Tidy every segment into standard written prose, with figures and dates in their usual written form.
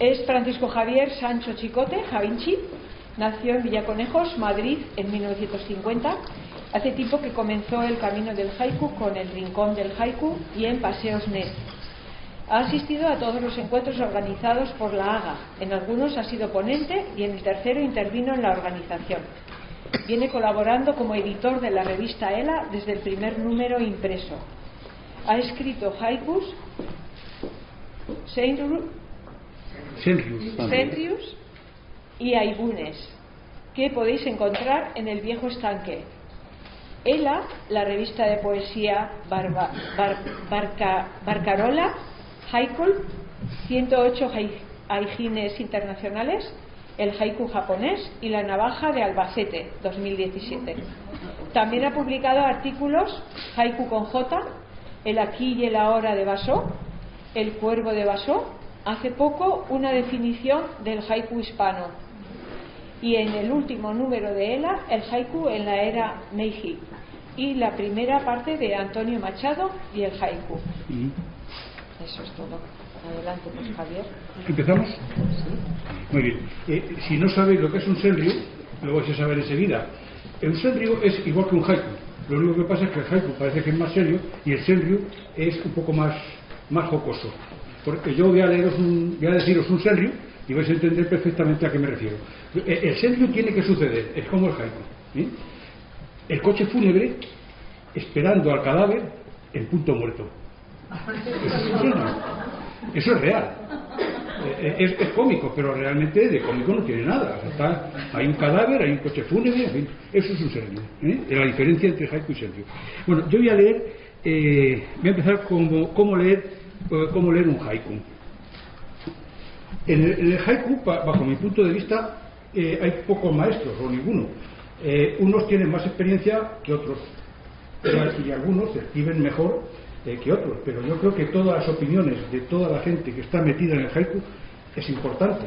Es Francisco Javier Sancho Chicote, Javinchi. Nació en Villaconejos, Madrid, en 1950. Hace tiempo que comenzó el camino del haiku con el Rincón del Haiku y en Paseos Net. Ha asistido a todos los encuentros organizados por la AGA. En algunos ha sido ponente y en el tercero intervino en la organización. Viene colaborando como editor de la revista ELA desde el primer número impreso. Ha escrito haikus, senryus y aibunes, que podéis encontrar en El Viejo Estanque. ELA, la revista de poesía Barcarola, Haikul, 108 haijines internacionales, el haiku japonés y la navaja de Albacete, 2017. También ha publicado artículos Haiku con J, El aquí y el ahora de Basó, El cuervo de Basó, hace poco una definición del haiku hispano, y en el último número de ELA, el haiku en la era Meiji, y la primera parte de Antonio Machado y el haiku. Eso es todo. Adelante, pues, Javier. ¿Empezamos? Sí. Muy bien. Si no sabéis lo que es un senryu, lo vais a saber enseguida. Un senryu es igual que un haiku. Lo único que pasa es que el haiku parece que es más serio y el senryu es un poco más jocoso. Porque yo voy a deciros un senryu y vais a entender perfectamente a qué me refiero. El senryu tiene que suceder, es como el haiku. El coche fúnebre esperando al cadáver en punto muerto. Eso es real. Es cómico, pero realmente de cómico no tiene nada. O sea, hay un cadáver, hay un coche fúnebre, en fin, eso es un senryu. La diferencia entre haiku y senryu. Bueno, yo voy a leer, voy a empezar cómo leer un haiku. En el haiku, bajo mi punto de vista, hay pocos maestros o ninguno. Unos tienen más experiencia que otros y algunos escriben mejor que otros, pero yo creo que todas las opiniones de toda la gente que está metida en el haiku es importante.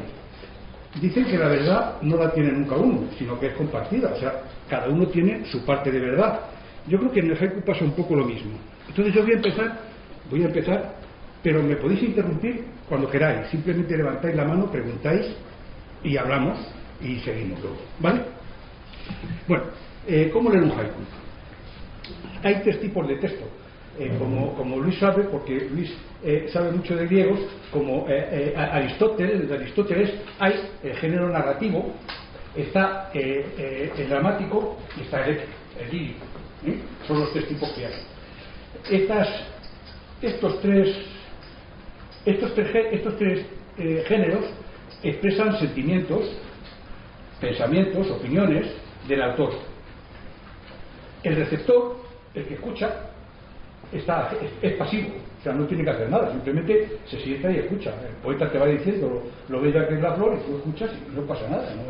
Dicen que la verdad no la tiene nunca uno, sino que es compartida, o sea, cada uno tiene su parte de verdad. Yo creo que en el haiku pasa un poco lo mismo. Entonces yo voy a empezar, pero me podéis interrumpir cuando queráis, simplemente levantáis la mano, preguntáis y hablamos y seguimos luego, ¿vale? Bueno, ¿cómo leer un haiku? Hay tres tipos de texto. Como Luis sabe, porque Luis sabe mucho de griegos, como Aristóteles, hay el género narrativo, está el dramático y está el lírico. Son los tres tipos que hay. Estos tres géneros expresan sentimientos, pensamientos, opiniones del autor. El receptor, el que escucha, es pasivo, o sea, no tiene que hacer nada, simplemente se sienta y escucha. El poeta te va diciendo lo bella que es la flor y tú escuchas y no pasa nada, ¿no?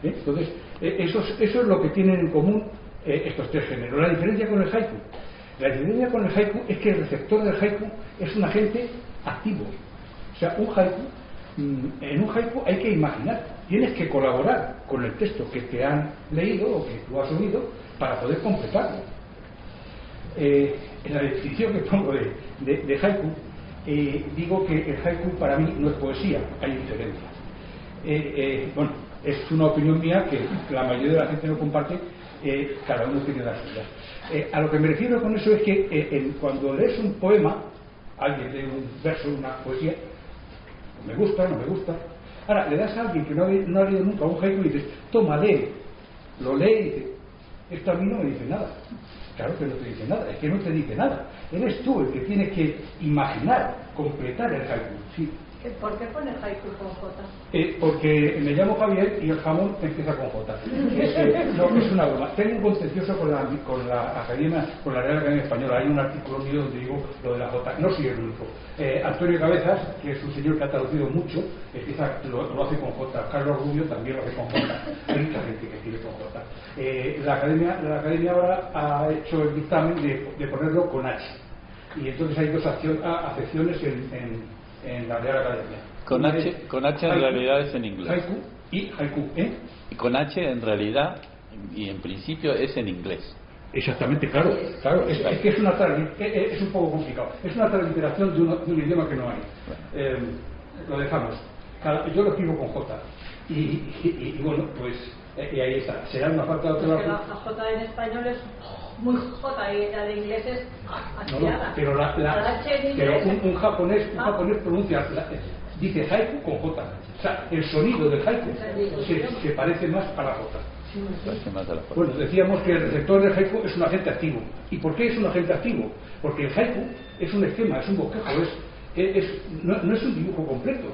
Entonces, eso es lo que tienen en común estos tres géneros. La diferencia con el haiku es que el receptor del haiku es un agente activo. O sea, en un haiku hay que imaginar, tienes que colaborar con el texto que te han leído o que tú has oído para poder completarlo. En la definición que pongo de haiku, digo que el haiku para mí no es poesía, hay diferencias. Bueno, es una opinión mía que la mayoría de la gente no comparte, cada uno tiene las suyas. A lo que me refiero con eso es que cuando lees un poema, alguien lee un verso, una poesía, me gusta, no me gusta. Ahora, le das a alguien que no ha leído nunca un haiku y dices, toma, lee, lo lee y dice, esto a mí no me dice nada. Claro que no te dice nada, es que no te dice nada. Eres tú el que tiene que imaginar, completar el haiku. Sí. ¿Por qué pone haiku con J? Porque me llamo Javier y el jamón empieza con J. No, es una broma. Tengo un contencioso con la Academia, con la Real Academia Española. Hay un artículo mío donde digo lo de la J. No soy el único. Antonio Cabezas, que es un señor que ha traducido mucho, lo hace con J. Carlos Rubio también lo hace con J. Hay mucha gente que escribe con J. La Academia ahora ha hecho el dictamen de ponerlo con H. Y entonces hay dos acepciones en la Real Academia. Con H en realidad es en inglés. Haiku y haiku, Y con H en realidad y en principio es en inglés. Exactamente, claro. Es que es un poco complicado. Es una transliteración de un idioma que no hay. Lo dejamos. yo lo escribo con J. Y bueno, pues y ahí está. Será una falta de ortografía. La J en español es muy J y la de inglés es aspirada. Pero, un japonés pronuncia, dice haiku con J. O sea, el sonido del haiku se parece más a la J. Bueno, decíamos que el receptor del haiku es un agente activo. ¿Y por qué es un agente activo? Porque el haiku es un esquema, es un bosquejo, no es un dibujo completo.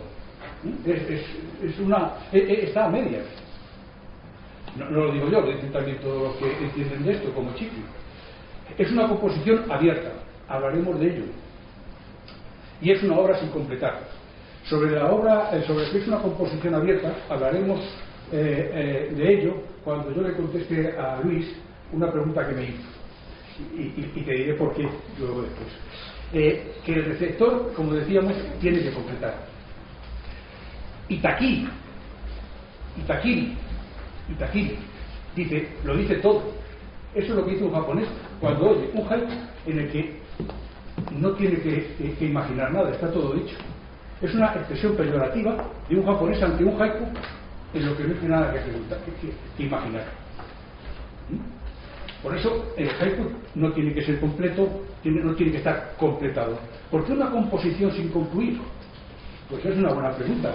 Está a medias. No lo digo yo, lo dicen también todos los que entienden de esto, como Chiqui. Es una composición abierta, hablaremos de ello. Y es una obra sin completar. Sobre la obra, sobre qué es una composición abierta, hablaremos de ello cuando yo le conteste a Luis una pregunta que me hizo. Y te diré por qué luego después. Que el receptor, como decíamos, tiene que completar. Itakiri, lo dice todo. Eso es lo que dice un japonés cuando oye un haiku en el que no tiene que imaginar nada, está todo dicho. Es una expresión peyorativa de un japonés ante un haiku en lo que no tiene nada que imaginar. Por eso el haiku no tiene que ser completo, no tiene que estar completado. ¿Por qué una composición sin concluir? Pues es una buena pregunta.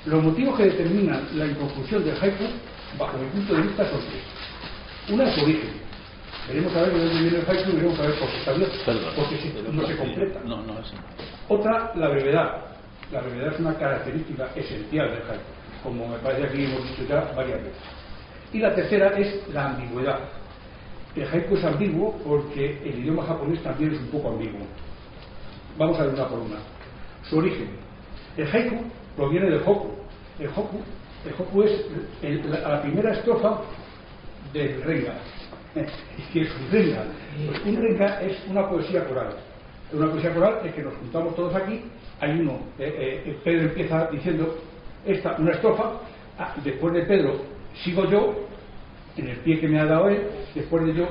Los motivos que determinan la inconclusión del haiku, bajo mi punto de vista, son tres. Una es su origen. Veremos a ver de dónde viene el haiku y veremos a ver por qué está abierto. Porque no se completa. Otra, la brevedad. La brevedad es una característica esencial del haiku, como me parece aquí hemos dicho ya varias veces. Y la tercera es la ambigüedad. El haiku es ambiguo porque el idioma japonés también es un poco ambiguo. Vamos a ver una por una. Su origen. El haiku proviene del hokku. El hokku es la primera estrofa del renga. ¿Qué es un renga? Pues un renga es una poesía coral. Una poesía coral es que nos juntamos todos aquí. Hay uno, Pedro empieza diciendo una estrofa. Después de Pedro sigo yo, en el pie que me ha dado él. Después de yo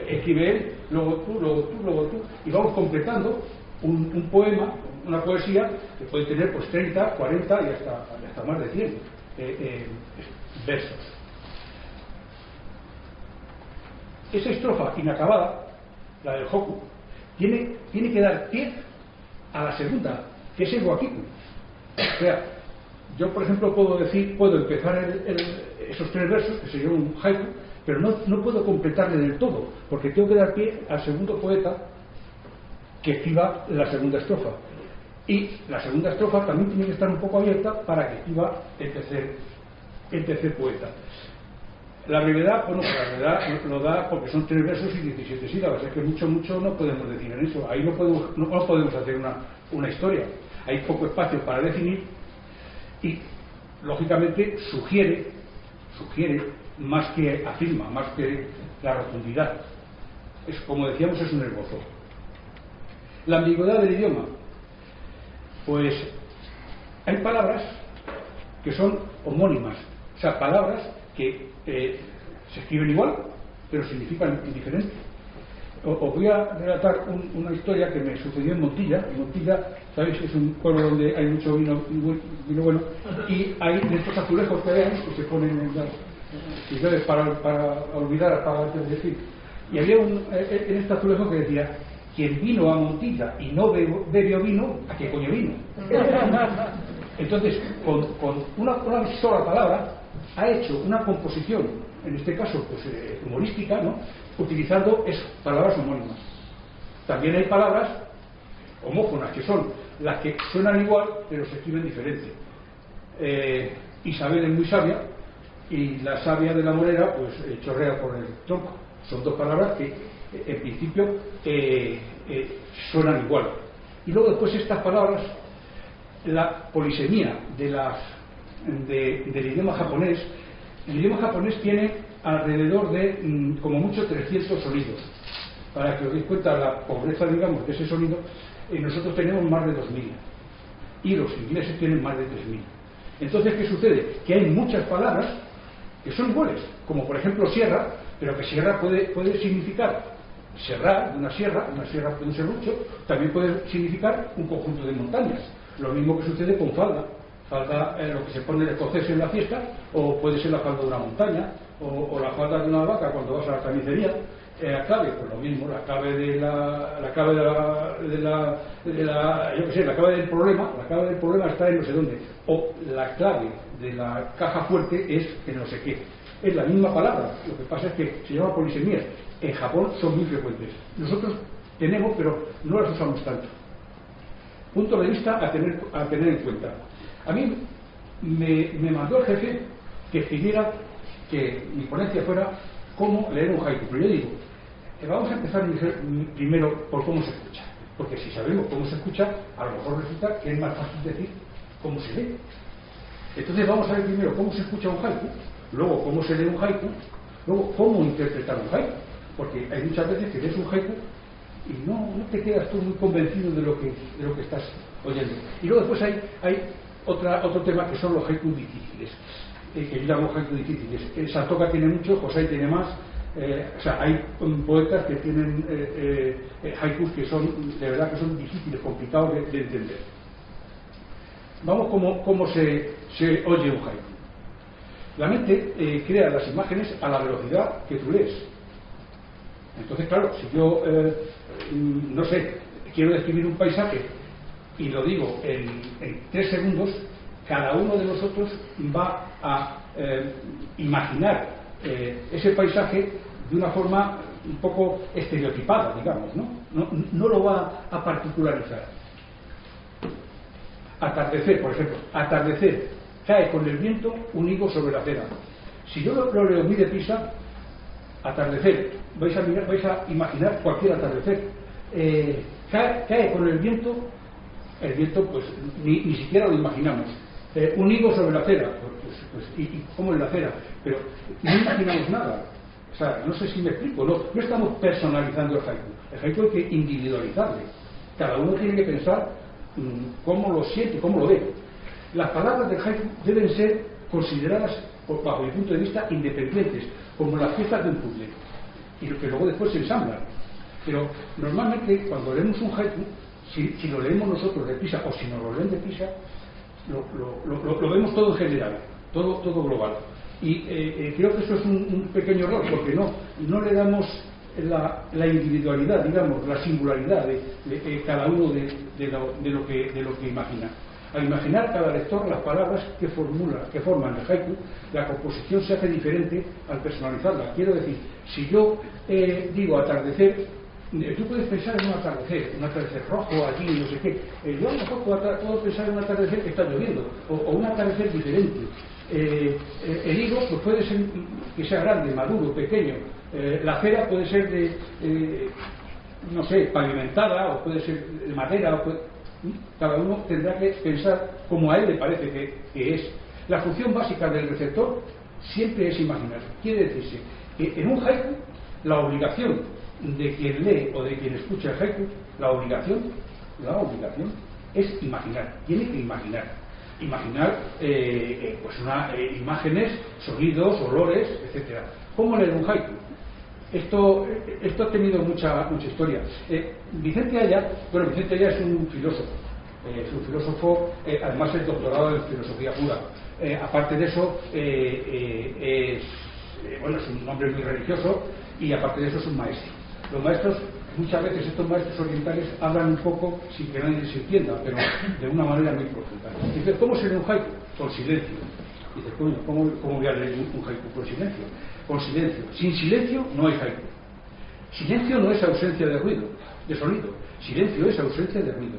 escribe él, luego tú, y vamos completando un poema, una poesía que puede tener pues 30, 40 y hasta más de 100 versos. Esa estrofa inacabada, la del hokku, tiene que dar pie a la segunda, que es el wakiku. O sea, yo por ejemplo puedo empezar esos 3 versos, que sería un haiku, pero no puedo completarle del todo, porque tengo que dar pie al segundo poeta que escriba la segunda estrofa. Y la segunda estrofa también tiene que estar un poco abierta para que escriba el tercer poeta. La brevedad, bueno, la brevedad lo da porque son 3 versos y 17 sílabas. Es que mucho no podemos decir en eso. Ahí no podemos hacer una historia. Hay poco espacio para definir y, lógicamente, sugiere más que afirma, más que la rotundidad. Es, como decíamos, es un esbozo. La ambigüedad del idioma. Pues hay palabras que son homónimas, o sea, palabras que se escriben igual, pero significan diferente. Os voy a relatar una historia que me sucedió en Montilla. En Montilla, sabéis, es un pueblo donde hay mucho vino bueno, y hay de estos azulejos que vean que se ponen en las ciudades para olvidar, para antes de decir. Y había en este azulejo que decía: quien vino a Montilla y no bebió vino, ¿a qué coño vino? Entonces, con una sola palabra ha hecho una composición, en este caso pues humorística, ¿no?, utilizando palabras homónimas. También hay palabras homófonas, que son las que suenan igual pero se escriben diferente. Isabel es muy sabia y la savia de la morera pues chorrea por el tronco. Son 2 palabras que en principio suenan igual. Y luego después estas palabras, la polisemia del idioma japonés. El idioma japonés tiene alrededor de como mucho 300 sonidos. Para que os deis cuenta la pobreza, digamos, de ese sonido, nosotros tenemos más de 2000 y los ingleses tienen más de 3000. Entonces, ¿qué sucede? Que hay muchas palabras que son iguales, como por ejemplo sierra, pero que sierra puede significar serrar, una sierra puede ser serrucho, también puede significar un conjunto de montañas. Lo mismo que sucede con falda. Falda, lo que se pone el escocés en la fiesta, o puede ser la falda de una montaña, o la falda de una vaca cuando vas a la carnicería. La clave, pues lo mismo, la clave la clave yo qué sé, la clave del problema está en no sé dónde, o la clave de la caja fuerte es en no sé qué. Es la misma palabra, lo que pasa es que se llama polisemías. En Japón son muy frecuentes. Nosotros tenemos, pero no las usamos tanto. Punto de vista a tener en cuenta. A mí me mandó el jefe que escribiera, que mi ponencia fuera cómo leer un haiku. Pero yo digo, vamos a empezar primero por cómo se escucha. Porque si sabemos cómo se escucha, a lo mejor resulta que es más fácil decir cómo se lee. Entonces vamos a ver primero cómo se escucha un haiku, luego cómo se lee un haiku, luego cómo interpretar un haiku. Porque hay muchas veces que lees un haiku y no te quedas tú muy convencido de lo que estás oyendo. Y luego después hay otro tema que son los haikus difíciles, que yo llamo haikus difíciles. Santoka tiene mucho, José tiene más. O sea, hay poetas que tienen haikus que son, de verdad, que son difíciles, complicados de entender. Vamos cómo se oye un haiku. La mente crea las imágenes a la velocidad que tú lees. Entonces, claro, si yo, no sé, quiero describir un paisaje y lo digo en 3 segundos, cada uno de nosotros va a imaginar ese paisaje de una forma un poco estereotipada, digamos, no lo va a particularizar. Atardecer, por ejemplo, atardecer, cae con el viento un higo sobre la acera. Si yo lo leo muy deprisa, atardecer, vais a imaginar cualquier atardecer. Cae con el viento pues ni siquiera lo imaginamos. Un higo sobre la acera, y cómo es la acera, pero no imaginamos nada. O sea, no sé si me explico, no estamos personalizando el haiku. El haiku hay que individualizarle. Cada uno tiene que pensar cómo lo siente, cómo lo ve. Las palabras del haiku deben ser consideradas, bajo mi punto de vista, independientes, como las piezas de un puzzle, y que luego después se ensamblan. Pero normalmente cuando leemos un haiku, si lo leemos nosotros deprisa o si nos lo leen deprisa, lo vemos todo en general, todo global. Y creo que eso es un pequeño error, porque no le damos la individualidad, digamos, la singularidad de cada uno de lo que imagina. Al imaginar cada lector las palabras que forman el haiku, la composición se hace diferente al personalizarla. Quiero decir, si yo digo atardecer, tú puedes pensar en un atardecer rojo allí, no sé qué. Yo a lo mejor puedo pensar en un atardecer que está lloviendo, o un atardecer diferente. El higo pues puede ser que sea grande, maduro, pequeño. La acera puede ser no sé, pavimentada, o puede ser de madera, cada uno tendrá que pensar como a él le parece que es. La función básica del receptor siempre es imaginar. Quiere decirse que en un haiku la obligación de quien lee o de quien escucha el haiku, la obligación es imaginar. Tiene que imaginar pues imágenes, sonidos, olores, etcétera. ¿Cómo leer un haiku? Esto ha tenido mucha historia. Vicente Aya es un filósofo, además es doctorado en filosofía pura. Aparte de eso, es un hombre muy religioso, y aparte de eso es un maestro. Los maestros, muchas veces estos maestros orientales hablan un poco sin que nadie se entienda, pero de una manera muy profunda. Dice, ¿cómo se lee un haiku? Con silencio. Dice, ¿cómo voy a leer un haiku? Con silencio. Con silencio. Sin silencio no hay haiku. Silencio no es ausencia de ruido, de sonido. Silencio es ausencia de ruido.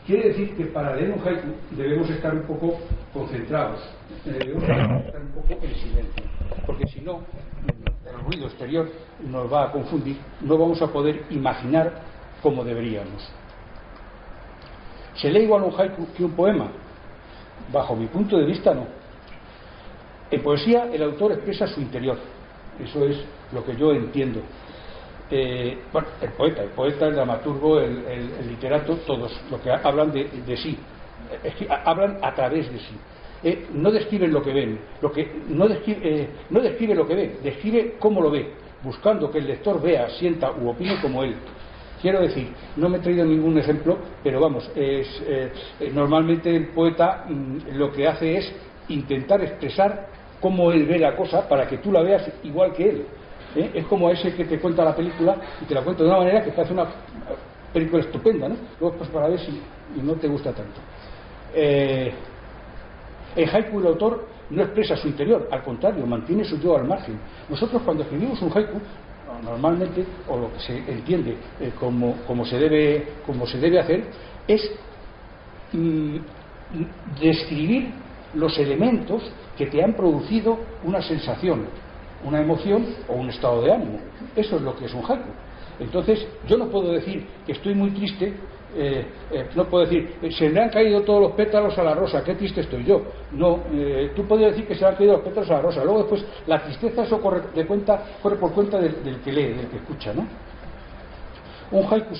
Quiere decir que para leer un haiku debemos estar un poco concentrados, debemos estar un poco en silencio, porque si no, el ruido exterior nos va a confundir, no vamos a poder imaginar como deberíamos. ¿Se lee igual un haiku que un poema? Bajo mi punto de vista, no. En poesía el autor expresa su interior, eso es lo que yo entiendo. El poeta, el dramaturgo, el literato, todos lo que hablan de sí, hablan a través de sí. No describen lo que ven, no describe lo que ve, describe cómo lo ve, buscando que el lector vea, sienta u opine como él. Quiero decir, no me he traído ningún ejemplo, pero vamos, normalmente el poeta lo que hace es intentar expresar cómo él ve la cosa para que tú la veas igual que él. Es como ese que te cuenta la película y te la cuenta de una manera que parece una película estupenda, ¿no? Luego pues para ver si no te gusta tanto. El haiku, el autor no expresa su interior, al contrario, mantiene su yo al margen. Nosotros cuando escribimos un haiku, normalmente, o lo que se entiende como se debe hacer, es describir los elementos que te han producido una sensación, una emoción o un estado de ánimo. Eso es lo que es un haiku. Entonces, yo no puedo decir que estoy muy triste, no puedo decir, se me han caído todos los pétalos a la rosa, qué triste estoy yo. No, tú puedes decir que se me han caído los pétalos a la rosa. Luego después, la tristeza, eso corre por cuenta del que lee, del que escucha, ¿no? Un haiku,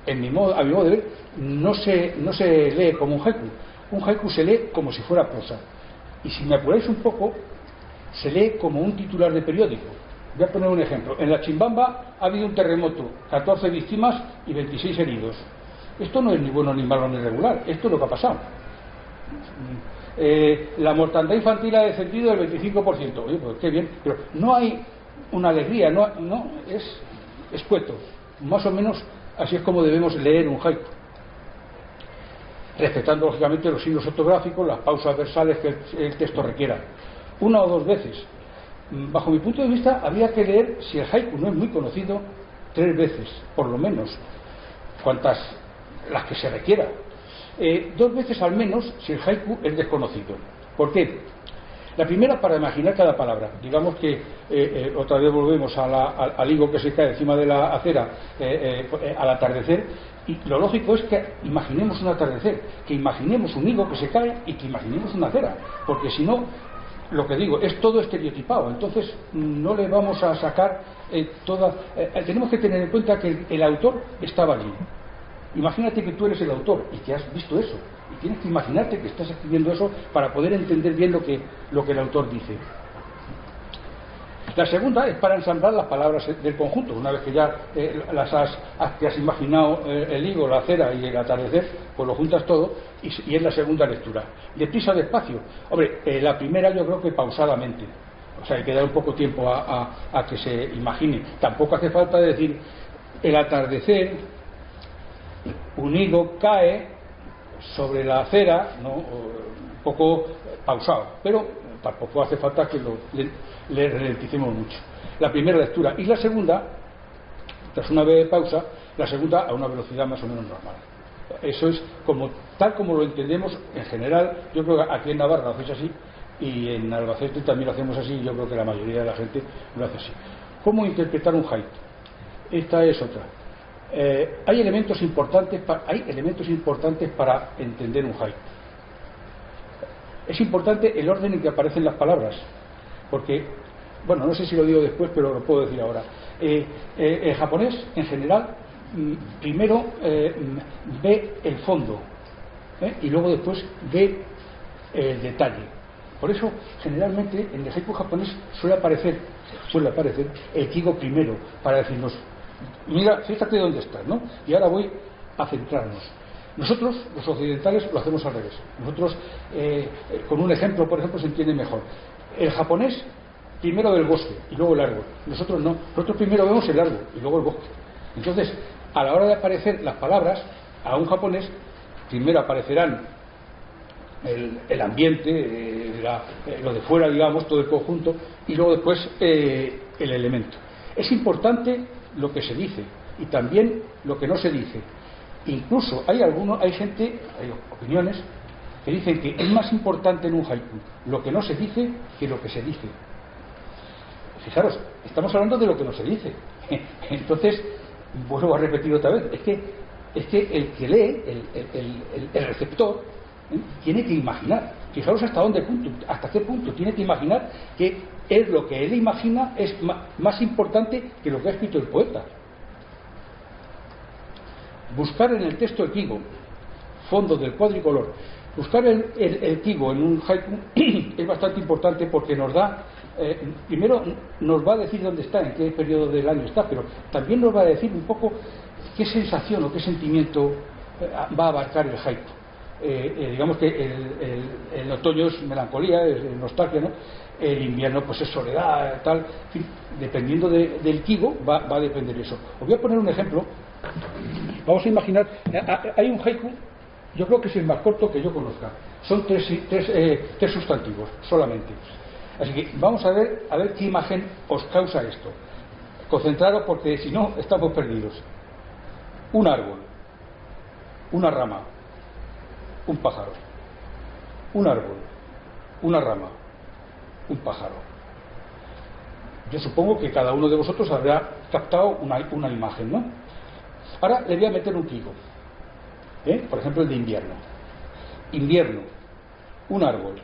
a mi modo de ver, no se lee como un haiku. Un haiku se lee como si fuera prosa. Y si me apuráis un poco, se lee como un titular de periódico. Voy a poner un ejemplo. En la Chimbamba ha habido un terremoto, 14 víctimas y 26 heridos. Esto no es ni bueno ni malo ni regular, esto es lo que ha pasado. La mortandad infantil ha descendido del 25%. Oye, pues qué bien, pero no hay una alegría, no es escueto. Más o menos así es como debemos leer un haiku, respetando lógicamente los signos ortográficos, las pausas versales que el texto requiera. Una o dos veces. Bajo mi punto de vista, habría que leer, si el haiku no es muy conocido, 3 veces, por lo menos, cuantas las que se requiera. 2 veces al menos si el haiku es desconocido. ¿Por qué? La primera, para imaginar cada palabra. Digamos que otra vez volvemos al higo que se cae encima de la acera al atardecer, y lo lógico es que imaginemos un atardecer, que imaginemos un higo que se cae y que imaginemos una acera, porque si no, lo que digo, es todo estereotipado. Entonces no le vamos a sacar tenemos que tener en cuenta que el autor estaba allí. Imagínate que tú eres el autor y que has visto eso, y tienes que imaginarte que estás escribiendo eso para poder entender bien lo que el autor dice. La segunda es para ensamblar las palabras del conjunto. Una vez que ya te has imaginado el higo, la acera y el atardecer, pues lo juntas todo y es la segunda lectura. Deprisa, despacio. Hombre, la primera yo creo que pausadamente. O sea, hay que dar un poco tiempo a que se imagine. Tampoco hace falta decir el atardecer, un higo cae sobre la acera, ¿no? Un poco pausado, pero tampoco hace falta que le ralenticemos mucho. La primera lectura y la segunda, tras una breve pausa, la segunda a una velocidad más o menos normal. Eso es tal como lo entendemos en general. Yo creo que aquí en Navarra lo hacéis así y en Albacete también lo hacemos así. Yo creo que la mayoría de la gente lo hace así. ¿Cómo interpretar un haiku? Esta es otra. Hay elementos importantes para entender un haiku. Es importante el orden en que aparecen las palabras, porque, bueno, no sé si lo digo después, pero lo puedo decir ahora. El japonés, en general, primero ve el fondo, y luego después ve el detalle. Por eso, generalmente, en el haiku japonés suele aparecer el kigo primero, para decirnos, mira, fíjate dónde estás, ¿no? Y ahora voy a centrarnos. Nosotros, los occidentales, lo hacemos al revés. Nosotros, con un ejemplo, por ejemplo, se entiende mejor. El japonés, primero del bosque y luego el árbol. Nosotros no. Nosotros primero vemos el árbol y luego el bosque. Entonces, a la hora de aparecer las palabras, a un japonés, primero aparecerán el ambiente, lo de fuera, digamos, todo el conjunto, y luego después el elemento. Es importante lo que se dice y también lo que no se dice. Incluso hay opiniones que dicen que es más importante en un haiku lo que no se dice que lo que se dice. Fijaros, estamos hablando de lo que no se dice. Entonces, vuelvo a repetir otra vez, es que el que lee, el receptor, tiene que imaginar. Fijaros hasta qué punto tiene que imaginar que es lo que él imagina es más importante que lo que ha escrito el poeta. Buscar en el texto el kigo, fondo del cuadricolor. Buscar el kigo en un haiku es bastante importante porque nos da, primero nos va a decir dónde está, en qué periodo del año está, pero también nos va a decir un poco ¿qué sensación o qué sentimiento va a abarcar el haiku? Digamos que el otoño es melancolía, es nostalgia, ¿no? El invierno pues es soledad, tal, en fin, dependiendo del kigo va a depender eso. Os voy a poner un ejemplo. Vamos a imaginar, hay un haiku, yo creo que es el más corto que yo conozca, son tres sustantivos solamente, así que vamos a ver qué imagen os causa esto. Concentraros porque si no estamos perdidos. Un árbol, una rama, un pájaro. Un árbol, una rama, un pájaro. Yo supongo que cada uno de vosotros habrá captado una imagen, ¿no? Ahora le voy a meter un kigo, por ejemplo el de invierno. Invierno, un árbol,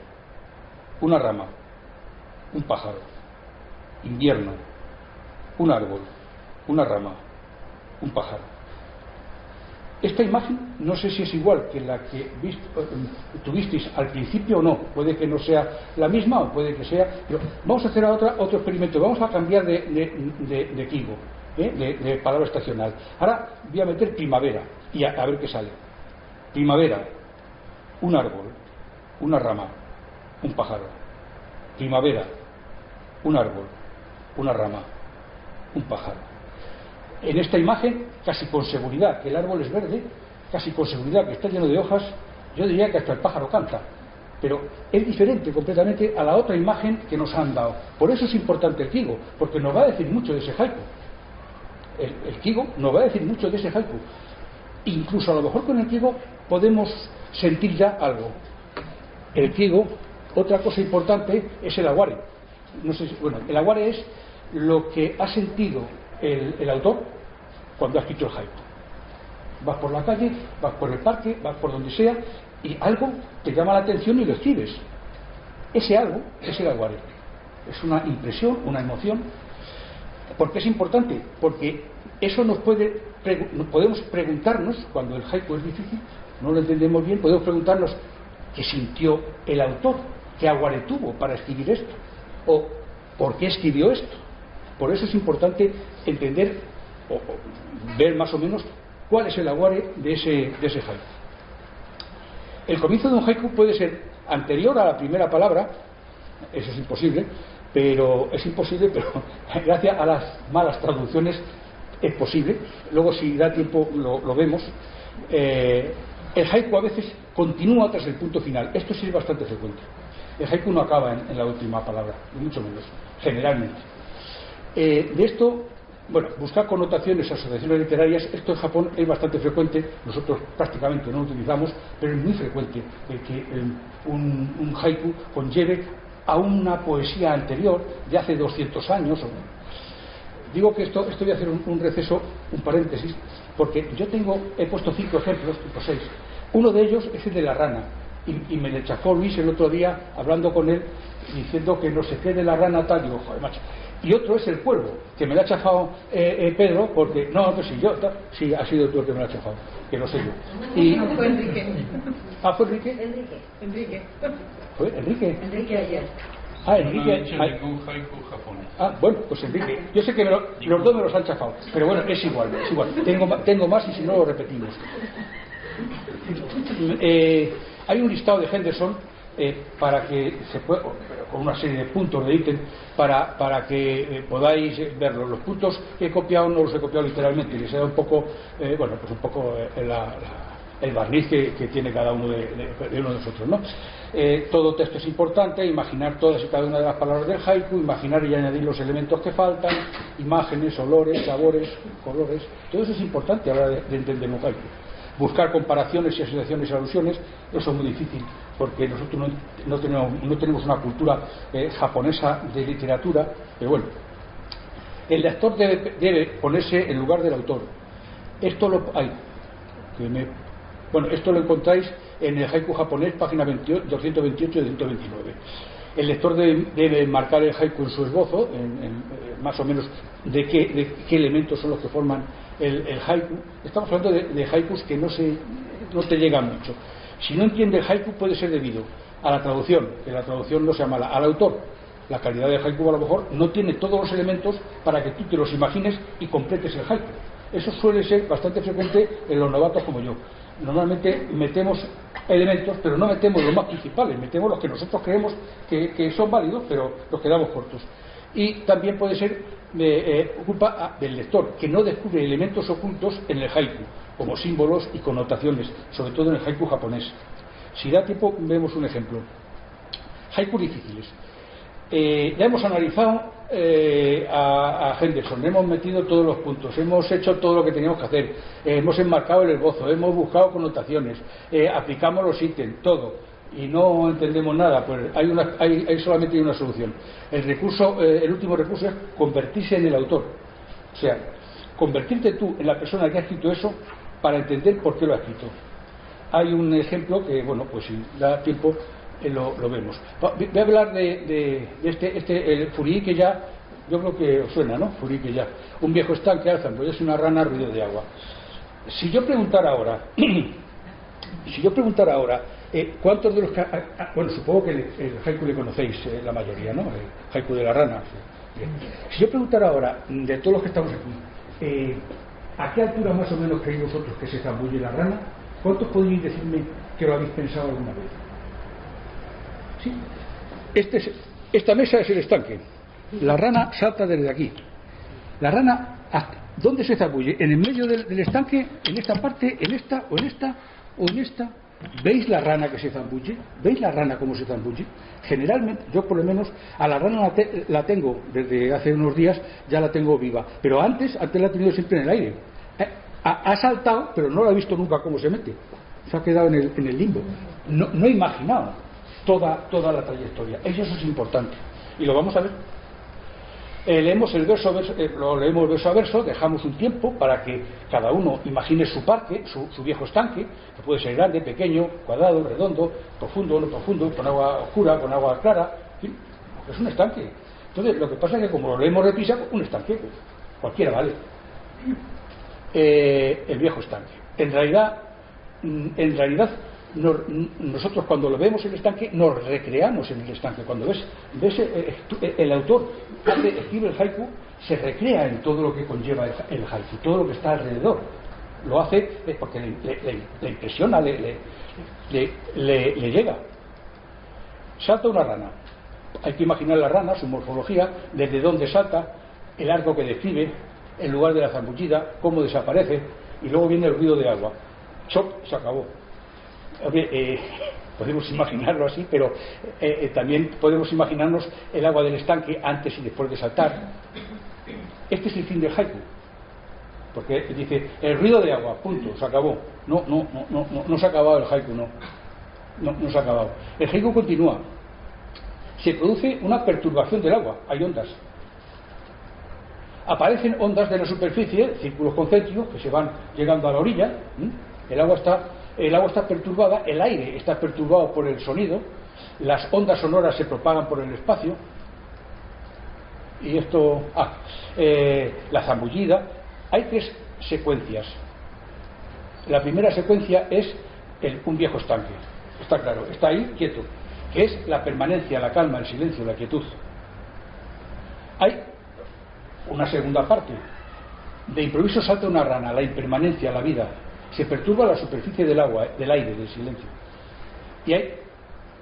una rama, un pájaro. Invierno, un árbol, una rama, un pájaro. Esta imagen no sé si es igual que la que tuvisteis al principio o no. Puede que no sea la misma o puede que sea. Pero vamos a hacer otro experimento. Vamos a cambiar de kigo, de palabra estacional. Ahora voy a meter primavera y a ver qué sale. Primavera, un árbol, una rama, un pájaro. Primavera, un árbol, una rama, un pájaro. En esta imagen, casi con seguridad que el árbol es verde, casi con seguridad que está lleno de hojas, yo diría que hasta el pájaro canta, pero es diferente completamente a la otra imagen que nos han dado. Por eso es importante el kigo, porque nos va a decir mucho de ese haiku. El kigo nos va a decir mucho de ese haiku. Incluso a lo mejor con el kigo podemos sentir ya algo. El kigo, otra cosa importante es el aware. No sé bueno, el aware es lo que ha sentido el autor cuando ha escrito el haiku. Vas por la calle, vas por el parque, vas por donde sea y algo te llama la atención y lo escribes. Ese algo es el aware. Es una impresión, una emoción. ¿Por qué es importante? Porque eso podemos preguntarnos, cuando el haiku es difícil, no lo entendemos bien, podemos preguntarnos qué sintió el autor, qué aware tuvo para escribir esto, o por qué escribió esto. Por eso es importante entender o ver más o menos cuál es el aware de ese haiku. El comienzo de un haiku puede ser anterior a la primera palabra, eso es imposible, pero gracias a las malas traducciones es posible. Luego, si da tiempo, lo vemos. El haiku a veces continúa tras el punto final. Esto sí es bastante frecuente. El haiku no acaba en la última palabra, ni mucho menos, generalmente. De esto, bueno, buscar connotaciones, asociaciones literarias, esto en Japón es bastante frecuente, nosotros prácticamente no lo utilizamos, pero es muy frecuente que un haiku conlleve a una poesía anterior de hace 200 años. Digo que esto voy a hacer un receso, un paréntesis, porque yo he puesto 5 ejemplos, tipo 6. Uno de ellos es el de la rana, y me le chafó Luis el otro día hablando con él, diciendo que no se quede la rana tal, digo, joder, macho. Y otro es el cuervo, que me lo ha chafado Pedro, porque no, pues sí, ha sido tú el que me lo ha chafado, que lo sé yo. Y no, fue Enrique. ¿Ah, fue Enrique? Enrique. ¿Fue Enrique? Enrique ayer. Ah, Enrique. Bueno, pues Enrique. Yo sé que los dos me los han chafado, pero bueno, es igual. Tengo más y si no lo repetimos. Hay un listado de Henderson para que se pueda, con una serie de puntos de ítem para que podáis verlo. Los puntos que he copiado no los he copiado literalmente, les he dado un poco el barniz que tiene cada uno de uno de nosotros, ¿no? Todo texto es importante, imaginar todas y cada una de las palabras del haiku, imaginar y añadir los elementos que faltan, imágenes, olores, sabores, colores. Todo eso es importante a la hora de entender un haiku. Buscar comparaciones y asociaciones y alusiones, eso es muy difícil, porque nosotros no tenemos una cultura japonesa de literatura, pero bueno. El lector debe ponerse en lugar del autor. Esto lo encontráis en el haiku japonés, página 228 y 229. El lector debe marcar el haiku en su esbozo, más o menos de qué elementos son los que forman el haiku. Estamos hablando de haikus que no te llegan mucho. Si no entiende el haiku, puede ser debido a la traducción, que la traducción no sea mala, al autor. La calidad del haiku a lo mejor no tiene todos los elementos para que tú te los imagines y completes el haiku. Eso suele ser bastante frecuente en los novatos como yo. Normalmente metemos elementos, pero no metemos los más principales, metemos los que nosotros creemos que son válidos, pero los quedamos cortos. Y también puede ser culpa del lector, que no descubre elementos ocultos en el haiku, como símbolos y connotaciones, sobre todo en el haiku japonés. Si da tiempo, vemos un ejemplo. Haikus difíciles. Ya hemos analizado a Henderson, hemos metido todos los puntos, hemos hecho todo lo que teníamos que hacer, hemos enmarcado el esbozo, hemos buscado connotaciones, aplicamos los ítems, todo, y no entendemos nada. Pues hay solamente una solución. El último recurso es convertirse en el autor, o sea, convertirte tú en la persona que ha escrito eso para entender por qué lo ha escrito. Hay un ejemplo que, bueno, pues si da tiempo lo vemos. Voy a hablar de el Furiki ya, yo creo que os suena, ¿no? Furiki ya. Un viejo estanque, alzando, es una rana, ruido de agua. Si yo preguntara ahora, ¿cuántos de los que... bueno, supongo que el haiku le conocéis, la mayoría, ¿no? El haiku de la rana. Bien. Si yo preguntara ahora, de todos los que estamos aquí, ¿a qué altura más o menos creéis vosotros que se zambulle la rana? ¿Cuántos podríais decirme que lo habéis pensado alguna vez? ¿Sí? Esta mesa es el estanque. La rana salta desde aquí. La rana, ¿dónde se zambulle? ¿En el medio del estanque? ¿En esta parte? ¿En esta? ¿O en esta? ¿O en esta? ¿Veis la rana que se zambulle? ¿Veis la rana cómo se zambulle? Generalmente, yo por lo menos, a la rana la tengo desde hace unos días, ya la tengo viva. Pero antes la he tenido siempre en el aire. Ha saltado, pero no lo he visto nunca cómo se mete. Se ha quedado en el limbo. No he imaginado toda la trayectoria. Eso es importante. Y lo vamos a ver. Leemos el verso, lo leemos verso a verso, dejamos un tiempo para que cada uno imagine su parque, su viejo estanque, que puede ser grande, pequeño, cuadrado, redondo, profundo, no profundo, con agua oscura, con agua clara, en fin, es un estanque. Entonces, lo que pasa es que como lo leemos reprisa, un estanque, pues, cualquiera vale. El viejo estanque. En realidad nosotros cuando lo vemos en el estanque nos recreamos en el estanque. Cuando ves el autor escribe el haiku, se recrea en todo lo que conlleva el haiku, todo lo que está alrededor. Lo hace porque le impresiona, le llega. Salta una rana. Hay que imaginar la rana, su morfología, desde dónde salta, el arco que describe, el lugar de la zambullida, cómo desaparece, y luego viene el ruido de agua. ¡Chop! Se acabó. Podemos imaginarlo así, pero también podemos imaginarnos el agua del estanque antes y después de saltar. Este es el fin del haiku, porque dice el ruido de agua, punto, se acabó. No se ha acabado el haiku, no se ha acabado. El haiku continúa. Se produce una perturbación del agua, hay ondas. Aparecen ondas de la superficie, círculos concéntricos que se van llegando a la orilla. El agua está perturbada, el aire está perturbado por el sonido, las ondas sonoras se propagan por el espacio. Y esto, la zambullida. Hay 3 secuencias. La primera secuencia es un viejo estanque, está claro, está ahí quieto, que es la permanencia, la calma, el silencio, la quietud. Hay una segunda parte. De improviso salta una rana, la impermanencia, la vida. Se perturba la superficie del agua, del aire, del silencio. Y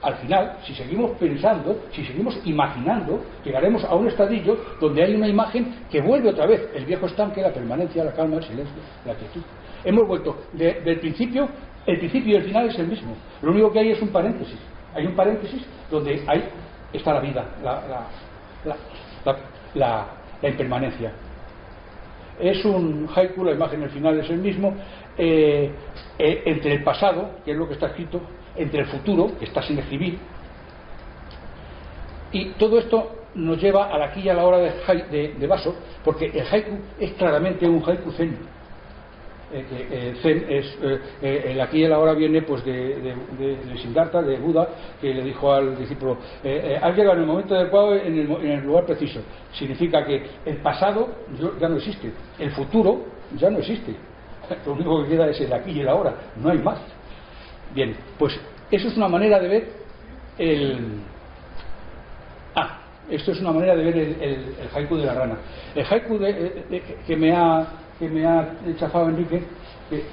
al final, si seguimos pensando, si seguimos imaginando, llegaremos a un estadillo donde hay una imagen que vuelve otra vez el viejo estanque, la permanencia, la calma, el silencio, la quietud. Hemos vuelto del principio, el principio y el final es el mismo. Lo único que hay es un paréntesis. Hay un paréntesis donde ahí está la vida, la impermanencia. Es un haiku, la imagen al final es el mismo, entre el pasado, que es lo que está escrito, entre el futuro, que está sin escribir, y todo esto nos lleva al aquí y a la hora de Vaso, porque el haiku es claramente un haiku zen. Zen es el aquí y el ahora viene pues de Siddhartha, de Buda, que le dijo al discípulo has llegado en el momento adecuado, en el lugar preciso. Significa que el pasado ya no existe, el futuro ya no existe, lo único que queda es el aquí y el ahora, no hay más. Bien, pues eso es una manera de ver esto es una manera de ver el haiku de la rana. El haiku que me ha que me ha chafado Enrique,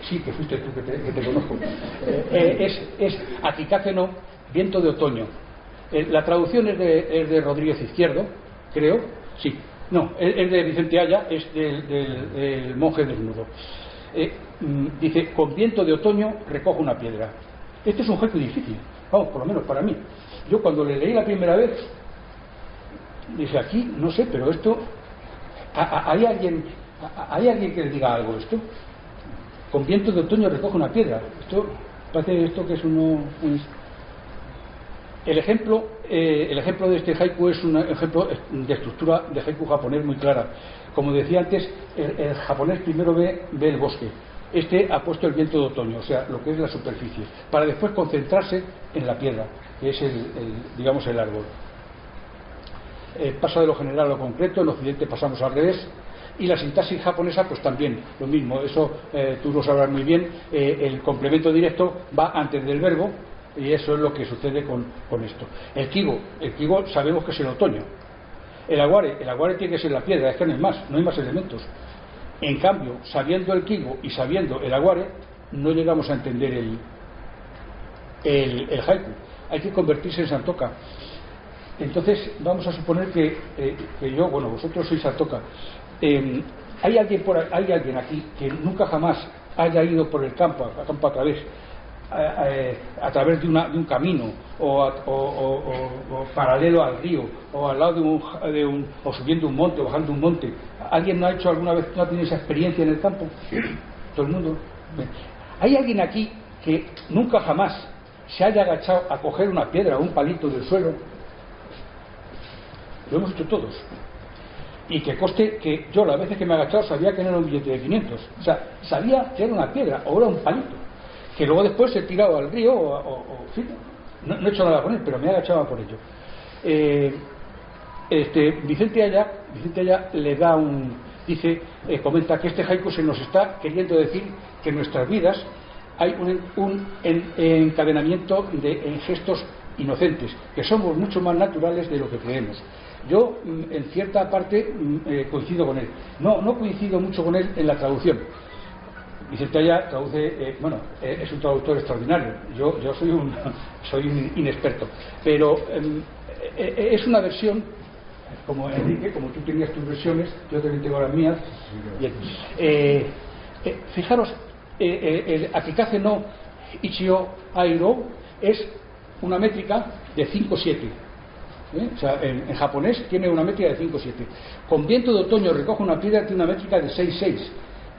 sí, que fuiste tú, que te conozco, es Akikaze no, viento de otoño. La traducción es de Rodríguez Izquierdo, creo, sí, no, es de Vicente Aya, es del monje desnudo. Dice, con viento de otoño recojo una piedra. Este es un haiku difícil, vamos, por lo menos para mí. Yo cuando le leí la primera vez, dije, aquí, no sé, pero esto, ¿hay alguien que le diga algo esto? Con viento de otoño recoge una piedra. Esto parece esto que es el ejemplo de este haiku es un ejemplo de estructura de haiku japonés muy clara. Como decía antes, el japonés primero ve el bosque. Este ha puesto el viento de otoño, o sea, lo que es la superficie, para después concentrarse en la piedra, que es digamos el árbol. Pasa de lo general a lo concreto, en Occidente pasamos al revés. Y la sintaxis japonesa, pues también lo mismo, eso tú lo sabrás muy bien, el complemento directo va antes del verbo, y eso es lo que sucede con esto. El kigo sabemos que es el otoño. El aguare tiene que ser la piedra, es que no hay más elementos. En cambio, sabiendo el kigo y sabiendo el aguare, no llegamos a entender el haiku. Hay que convertirse en santoka. Entonces, vamos a suponer que yo, bueno, vosotros sois santoka. ¿Hay alguien aquí que nunca jamás haya ido por el campo a través de un camino o paralelo al río o al lado o subiendo un monte o bajando un monte? ¿Alguien no ha hecho alguna vez, no ha tenido esa experiencia en el campo? Todo el mundo. ¿Hay alguien aquí que nunca jamás se haya agachado a coger una piedra o un palito del suelo? Lo hemos hecho todos. Y que conste que yo las veces que me he agachado sabía que no era un billete de 500, o sea, sabía que era una piedra o era un palito, que luego después he tirado al río en fin, no he hecho nada con él, pero me he agachado por ello. Vicente Aya le da comenta que este haiku se nos está queriendo decir que en nuestras vidas hay un encadenamiento en gestos inocentes, que somos mucho más naturales de lo que creemos. Yo, en cierta parte, coincido con él. No coincido mucho con él en la traducción. Vicente Aya traduce, es un traductor extraordinario. Yo soy un inexperto. Pero es una versión, como Enrique, como tú tenías tus versiones, yo también tengo las mías. Bien. Fijaros, el Akikaze no Ichio Airo es una métrica de 5-7. O sea, en japonés tiene una métrica de 5-7. Con viento de otoño recoge una piedra, tiene una métrica de 6-6.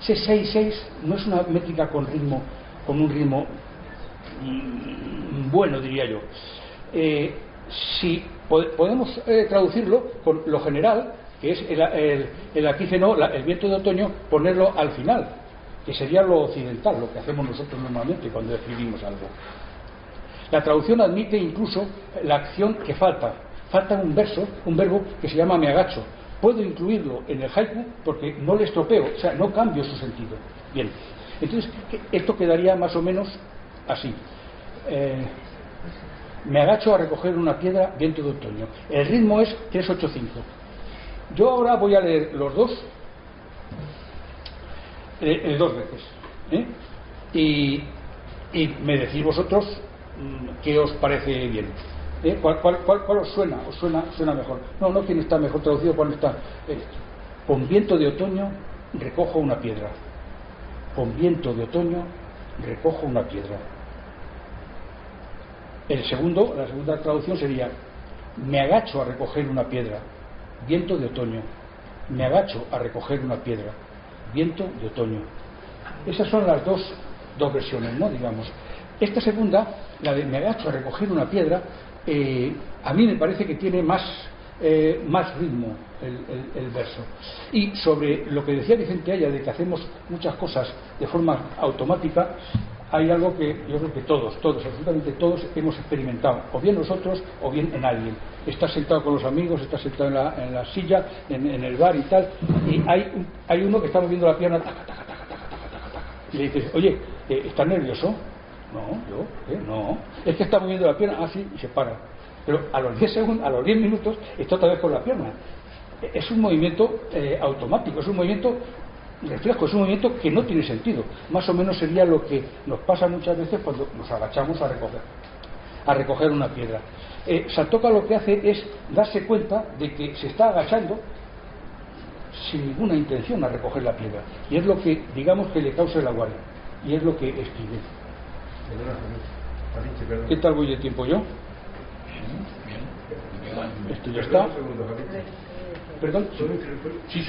Ese 6-6 no es una métrica con un ritmo bueno, diría yo. Si podemos traducirlo con lo general, que es el Akikaze no, el viento de otoño, ponerlo al final, que sería lo occidental, lo que hacemos nosotros normalmente cuando escribimos algo. La traducción admite incluso la acción que falta un verbo que se llama me agacho. Puedo incluirlo en el haiku porque no le estropeo, o sea, no cambio su sentido. Bien, entonces esto quedaría más o menos así. Me agacho a recoger una piedra, viento de otoño. El ritmo es 3-8-5. Yo ahora voy a leer los dos, dos veces, y me decís vosotros qué os parece bien. ¿Cuál os suena? ¿Os suena mejor? No quién está mejor traducido, cuál está. Con viento de otoño recojo una piedra. Con viento de otoño recojo una piedra. La segunda traducción sería: me agacho a recoger una piedra. Viento de otoño. Me agacho a recoger una piedra. Viento de otoño. Esas son las dos versiones, ¿no? Digamos. Esta segunda, la de me agacho a recoger una piedra, a mí me parece que tiene más ritmo el verso. Y sobre lo que decía Vicente Aya, de que hacemos muchas cosas de forma automática, hay algo que yo creo que todos, absolutamente todos hemos experimentado, o bien nosotros o bien en alguien. Estás sentado con los amigos, estás sentado en la silla, en el bar y tal, y hay uno que está moviendo la pierna, taca, taca, taca, taca, taca, taca, y le dices, oye, ¿estás nervioso? No, es que está moviendo la pierna, sí, y se para. Pero a los 10 segundos, a los 10 minutos, está otra vez con la pierna. Es un movimiento automático, es un movimiento reflejo, es un movimiento que no tiene sentido. Más o menos sería lo que nos pasa muchas veces cuando nos agachamos a recoger una piedra. Santoka lo que hace es darse cuenta de que se está agachando sin ninguna intención a recoger la piedra, y es lo que, digamos, que le causa el aguarde, y es lo que escribe. ¿Qué tal voy de tiempo yo? Esto ya está. ¿Perdón? Sí.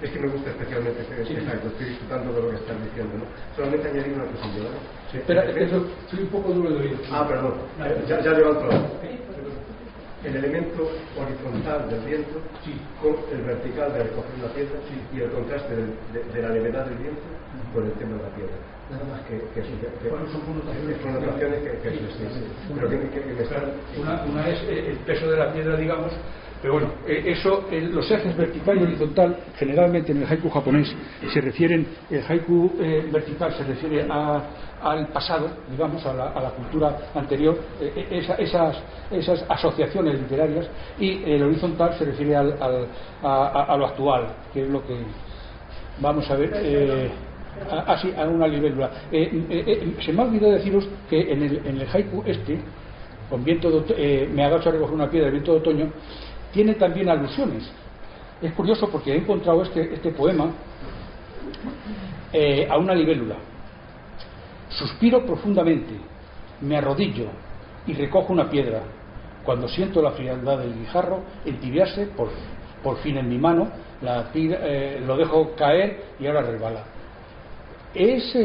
Es que me gusta especialmente estoy disfrutando de lo que estás diciendo, ¿no? Solamente añadir una cosilla, ¿no? Sí, espera, soy un poco duro de oído. Perdón. Ya levanto. El elemento horizontal del viento con el vertical de recoger una piedra y el contraste de la levedad del viento con el tema de la piedra. Nada más que eso. Son connotaciones que pero que me están... Una es el peso de la piedra, digamos, pero bueno, los ejes vertical y horizontal, generalmente en el haiku japonés se refieren, el haiku vertical se refiere al pasado, digamos, a la cultura anterior, esas asociaciones literarias, y el horizontal se refiere a lo actual, que es lo que vamos a ver. Así, a una libélula. Se me ha olvidado deciros que en el haiku con viento me agacho a recoger una piedra, el viento de otoño, tiene también alusiones. Es curioso porque he encontrado este poema a una libélula. Suspiro profundamente, me arrodillo y recojo una piedra. Cuando siento la frialdad del guijarro entibiarse por fin en mi mano, lo dejo caer y ahora resbala. Es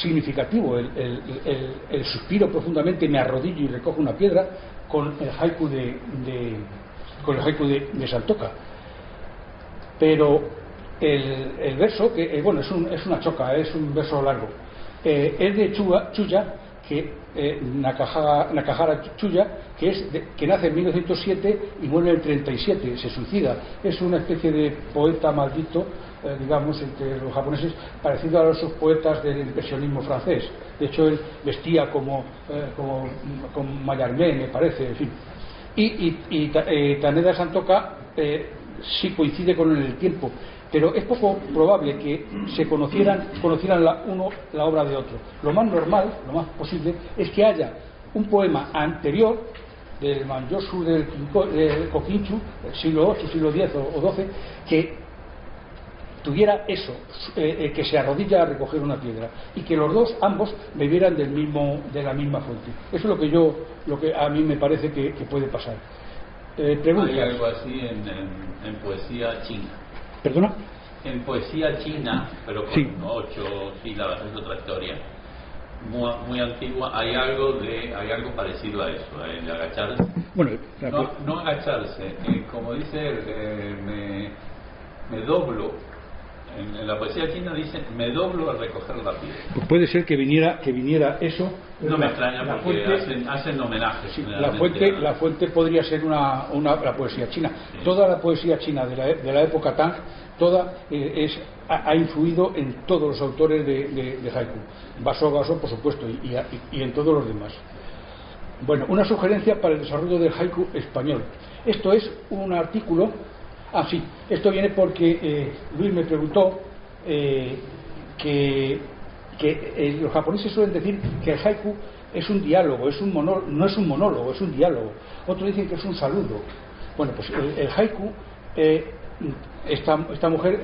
significativo el suspiro profundamente, me arrodillo y recojo una piedra con el haiku de Santoka. Pero el verso, que es una choca, es un verso largo, es de Chuya, Nakahara Chuya, que nace en 1907 y muere en el 37, se suicida. Es una especie de poeta maldito, digamos, entre los japoneses, parecido a los poetas del impresionismo francés. De hecho, él vestía como Mallarmé, me parece, en fin. Y Taneda Santoka sí coincide con él en el tiempo, pero es poco probable que se conocieran la obra de otro. Lo más normal, lo más posible, es que haya un poema anterior del Manyosu del Kokinchu, siglo VIII, siglo X o XII, que tuviera eso, que se arrodilla a recoger una piedra, y que ambos bebieran de la misma fuente. Eso es lo que a mí me parece que puede pasar. Preguntas. Hay algo así en poesía china. ¿Perdona? En poesía china, pero con 8 sílabas, es otra historia muy antigua. Hay algo parecido a eso, el agacharse. Bueno, no agacharse, como dice me doblo. En la poesía china dice me doblo al recoger la piedra. Pues puede ser que viniera eso. No me extraña porque hacen homenajes. Sí, la fuente podría ser la poesía china. Sí. Toda la poesía china de la época Tang, toda ha influido en todos los autores de haiku. Baso, por supuesto, y en todos los demás. Bueno, una sugerencia para el desarrollo del haiku español. Esto es un artículo. Sí, esto viene porque Luis me preguntó que los japoneses suelen decir que el haiku es un diálogo, no es un monólogo, es un diálogo. Otros dicen que es un saludo. Bueno, pues el haiku, esta mujer,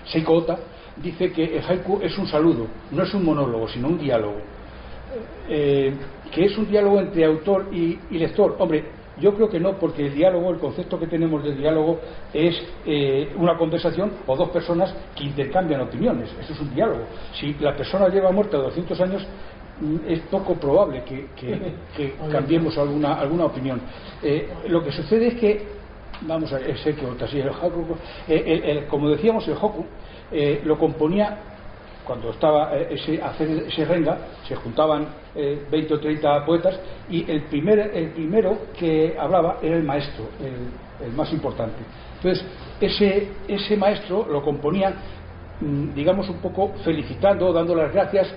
Seiko Ota, dice que el haiku es un saludo, no es un monólogo, sino un diálogo. Que es un diálogo entre autor y lector. Hombre, yo creo que no, porque el concepto que tenemos de diálogo es una conversación o dos personas que intercambian opiniones. Eso es un diálogo. Si la persona lleva muerta 200 años, es poco probable que cambiemos alguna opinión. Lo que sucede es que, vamos a ver, como decíamos, el hoku lo componía. Cuando estaba hacer ese renga, se juntaban 20 o 30 poetas, y el primero que hablaba era el maestro, el más importante. Entonces, ese maestro lo componía digamos un poco felicitando, dando las gracias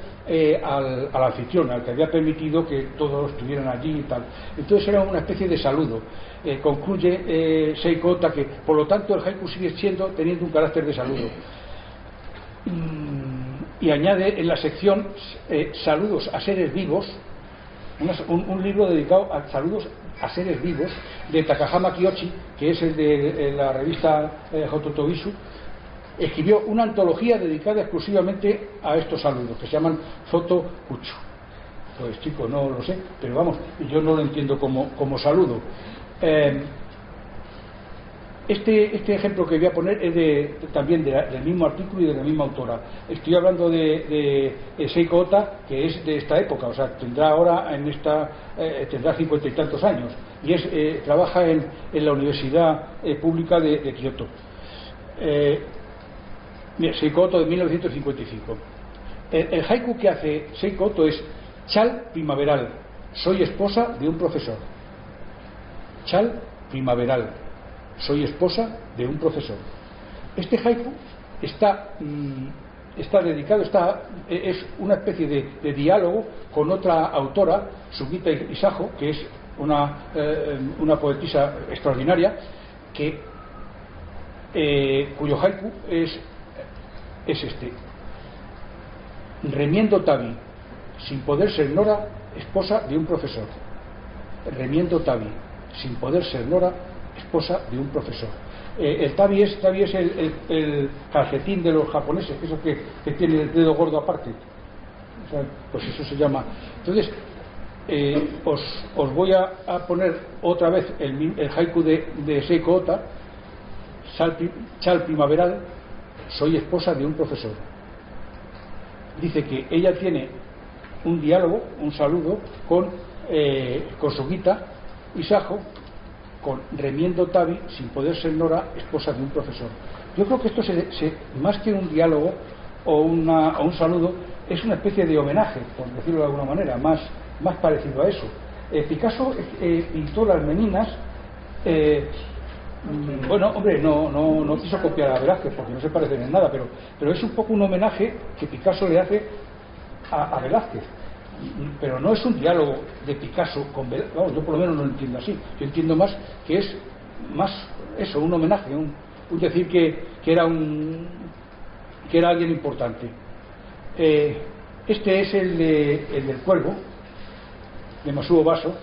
al anfitrión, al que había permitido que todos estuvieran allí y tal. Entonces era una especie de saludo. Concluye Seiko Ota que por lo tanto el haiku sigue teniendo un carácter de saludo. Y añade en la sección saludos a seres vivos, un libro dedicado a saludos a seres vivos de Takahama Kiyoshi, que es el de la revista Hototogisu. Escribió una antología dedicada exclusivamente a estos saludos, que se llaman Zoto Kuchu. Pues chico, no lo sé, pero vamos, yo no lo entiendo como saludo. Este ejemplo que voy a poner es también del mismo artículo y de la misma autora. Estoy hablando de Seiko Ota, que es de esta época, o sea, tendrá ahora tendrá 50 y tantos años, y trabaja en la Universidad Pública de Kioto. Seiko Ota de 1955. El haiku que hace Seiko Ota es Chal primaveral, soy esposa de un profesor. Chal primaveral, soy esposa de un profesor. Este haiku está dedicado, es una especie de diálogo con otra autora, Sugita Isaho, que es una poetisa extraordinaria, cuyo haiku es este: Remiendo Tabi, sin poder ser Nora, esposa de un profesor. Remiendo Tabi, sin poder ser Nora, esposa de un profesor. El tabi es el calcetín de los japoneses, eso que tiene el dedo gordo aparte. O sea, pues eso se llama. Entonces, os voy a poner otra vez el haiku de Seiko Ota, Chal primaveral, soy esposa de un profesor. Dice que ella tiene un diálogo, un saludo con Sugita Isaho, con Remiendo Tabi, sin poder ser Nora, esposa de un profesor. Yo creo que esto más que un diálogo o un saludo, es una especie de homenaje, por decirlo de alguna manera, más parecido a eso. Picasso pintó las meninas. Bueno, hombre, no quiso copiar a Velázquez porque no se parecen en nada, pero es un poco un homenaje que Picasso le hace a Velázquez. Pero no es un diálogo de Picasso con Velázquez. Vamos, yo por lo menos no lo entiendo así. Yo entiendo más que es más eso, un homenaje, un decir que era alguien importante. Este es el del Cuervo, de Masuo Baso.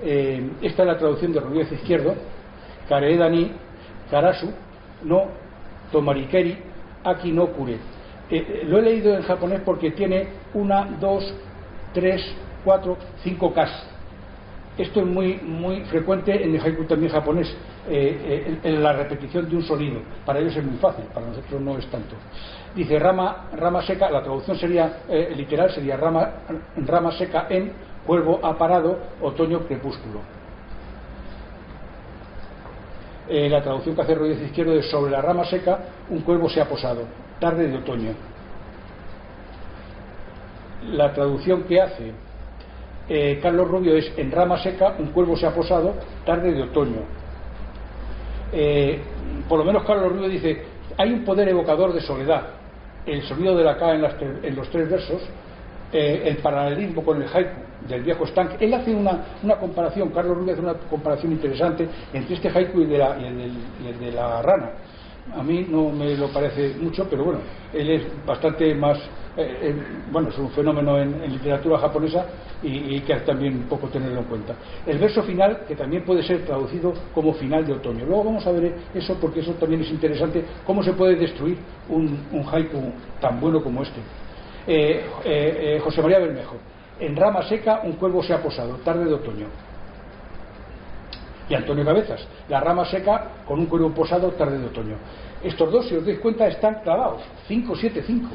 Esta es la traducción de Rodríguez Izquierdo. Kareeda ni Karasu no Tomarikeri Aki no Kure. Lo he leído en japonés porque tiene 1, 2, 3, 4, 5 Ks. Esto es muy frecuente en el haiku también japonés, en la repetición de un sonido. Para ellos es muy fácil, para nosotros no es tanto. Dice rama seca, la traducción sería literal, sería rama seca en cuervo aparado, otoño crepúsculo. La traducción que hace Rodríguez Izquierdo es sobre la rama seca un cuervo se ha posado, tarde de otoño. La traducción que hace Carlos Rubio es en rama seca un cuervo se ha posado, tarde de otoño. Por lo menos Carlos Rubio dice hay un poder evocador de soledad, el sonido de la K en los 3 versos, el paralelismo con el haiku del viejo Stank. Él hace una comparación, Carlos Rubio hace una comparación interesante entre este haiku y el de la rana. A mí no me lo parece mucho, pero bueno, él es bastante más bueno, es un fenómeno en literatura japonesa y que hay también un poco tenerlo en cuenta. El verso final, que también puede ser traducido como final de otoño. Luego vamos a ver eso, porque eso también es interesante, cómo se puede destruir un haiku tan bueno como este. José María Bermejo, en rama seca un cuervo se ha posado, tarde de otoño. Y Antonio Cabezas, la rama seca con un cuervo posado, tarde de otoño. Estos dos, si os dais cuenta, están clavados, 5-7-5.